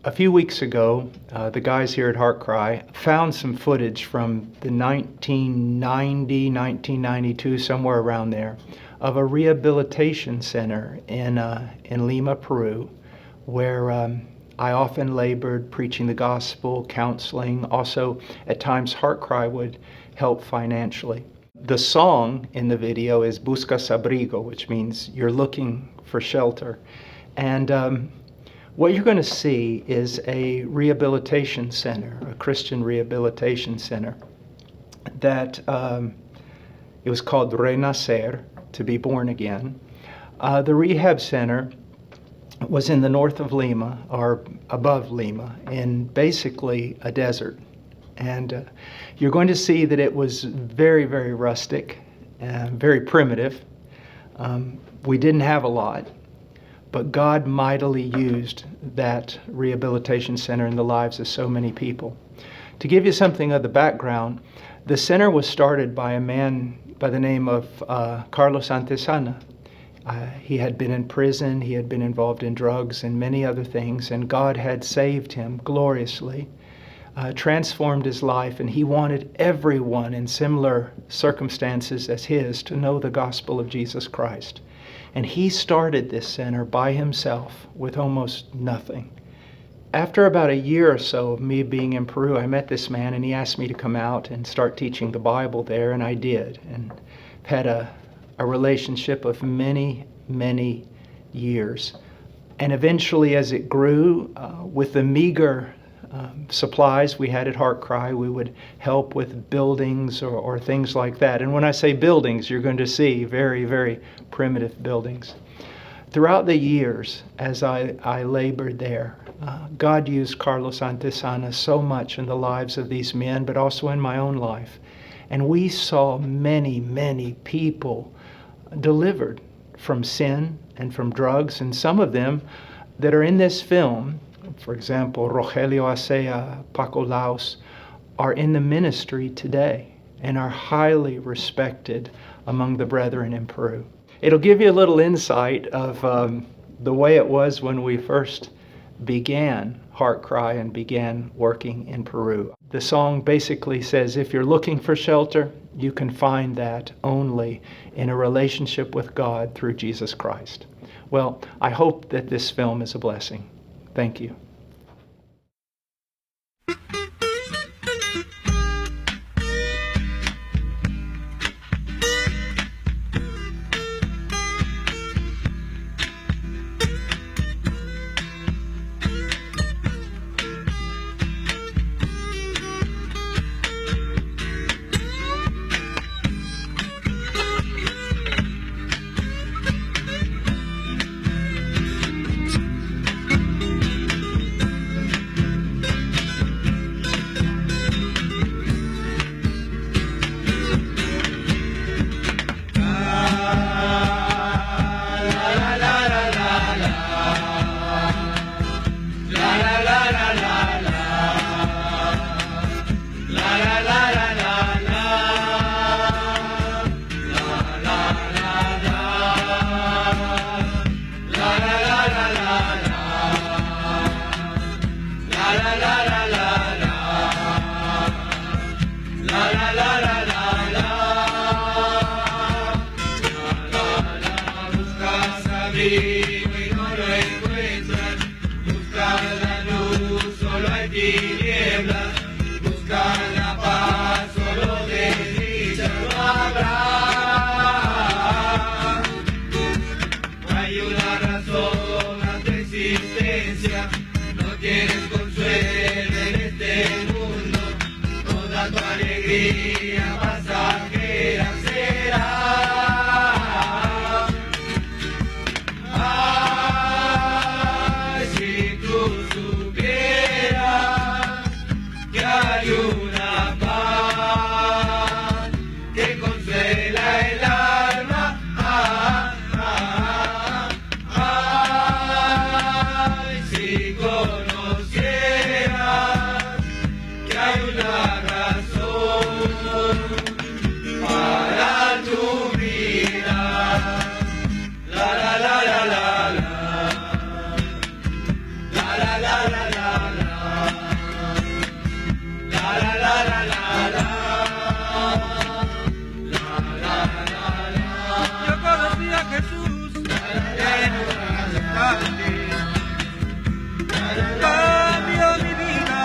A few weeks ago, the guys here at HeartCry found some footage from the 1990, 1992, somewhere around there, of a rehabilitation center in Lima, Peru, where I often labored preaching the gospel, counseling. Also, at times, HeartCry would help financially. The song in the video is Buscas, Abrigo, which means you're looking for shelter. And what you're going to see is a rehabilitation center, a Christian rehabilitation center, that it was called Renacer, to be born again. The rehab center was in the north of Lima, or above Lima, in basically a desert. And you're going to see that it was very, very rustic and very primitive. We didn't have a lot, but God mightily used that rehabilitation center in the lives of so many people. To give you something of the background, the center was started by a man by the name of Carlos Antesana. He had been in prison, he had been involved in drugs and many other things, and God had saved him gloriously, transformed his life, and he wanted everyone in similar circumstances as his to know the gospel of Jesus Christ. And he started this center by himself with almost nothing. After about a year or so of me being in Peru, I met this man and he asked me to come out and start teaching the Bible there, and I did, and had a relationship of many, many years. And eventually, as it grew, with the meager supplies we had at HeartCry, we would help with buildings or things like that. And when I say buildings, you're going to see very, very primitive buildings. Throughout the years, as I labored there, God used Carlos Antesana so much in the lives of these men, but also in my own life. And we saw many, many people delivered from sin and from drugs, and some of them that are in this film, for example, Rogelio Acea, Paco Laos, are in the ministry today and are highly respected among the brethren in Peru. It'll give you a little insight of the way it was when we first began HeartCry and began working in Peru. The song basically says, if you're looking for shelter, you can find that only in a relationship with God through Jesus Christ. Well, I hope that this film is a blessing. Thank you. Buscas abrigo y no lo encuentras, buscas la luz, solo hay tinieblas, buscas la paz, solo desdicha no habrá. No hay una razón a tu existencia, no tienes consuelo en este mundo, toda tu alegría pasajera será. Hay una paz que consuela el alma. Si conocieras que hay una razón para tu vida. La la la la la la. La la Yo conocí a Jesús en un instante, cambió mi vida,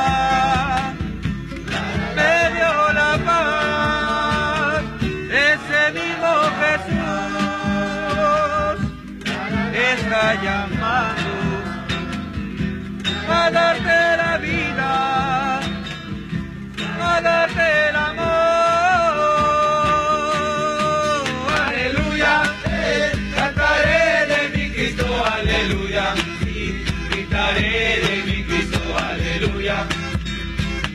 me dio la paz. Ese mismo Jesús está llamando a darte la vida, a darte el amor. Aleluya, cantaré de mi Cristo, aleluya, sí, gritaré de mi Cristo, aleluya.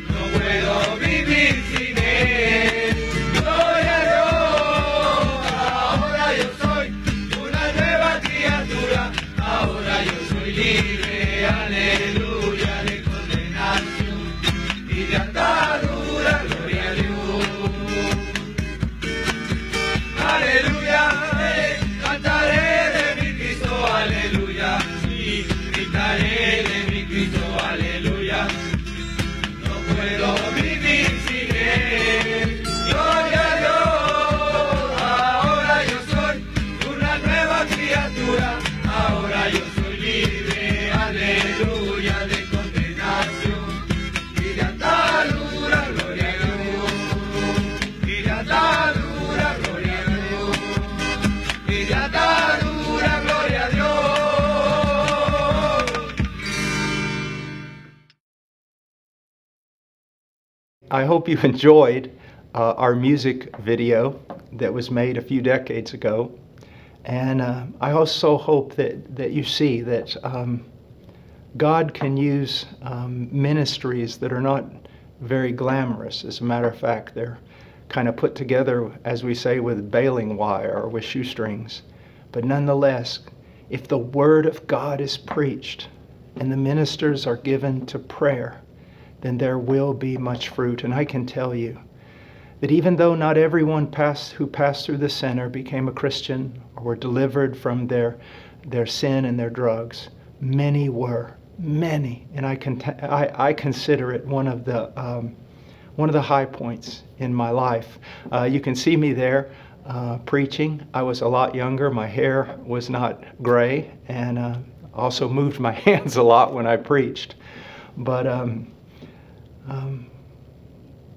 No puedo vivir sin él. Gloria a Dios, ahora yo soy una nueva criatura, ahora yo soy libre, aleluya, de condenación y de atadura, gloria a Dios. Aleluya, cantaré de mi Cristo, aleluya, sí, gritaré de mi Cristo, aleluya. No puedo vivir sin él. Gloria a Dios, ahora yo soy una nueva criatura, ahora yo soy libre, aleluya, de condenación y de atadura, gloria a Dios, y de atadura, gloria a Dios, y de atadura, gloria a Dios. I hope you enjoyed our music video that was made a few decades ago. And I also hope that you see that God can use ministries that are not very glamorous. As a matter of fact, they're kind of put together, as we say, with baling wire or with shoestrings. But nonetheless, if the Word of God is preached and the ministers are given to prayer, then there will be much fruit. And I can tell you that even though not everyone who passed through the center became a Christian or were delivered from their sin and their drugs, many were, many. And I consider it one of the high points in my life. You can see me there preaching. I was a lot younger. My hair was not gray, and also moved my hands a lot when I preached. But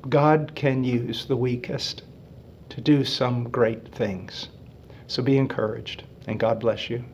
God can use the weakest to do some great things. So be encouraged, and God bless you.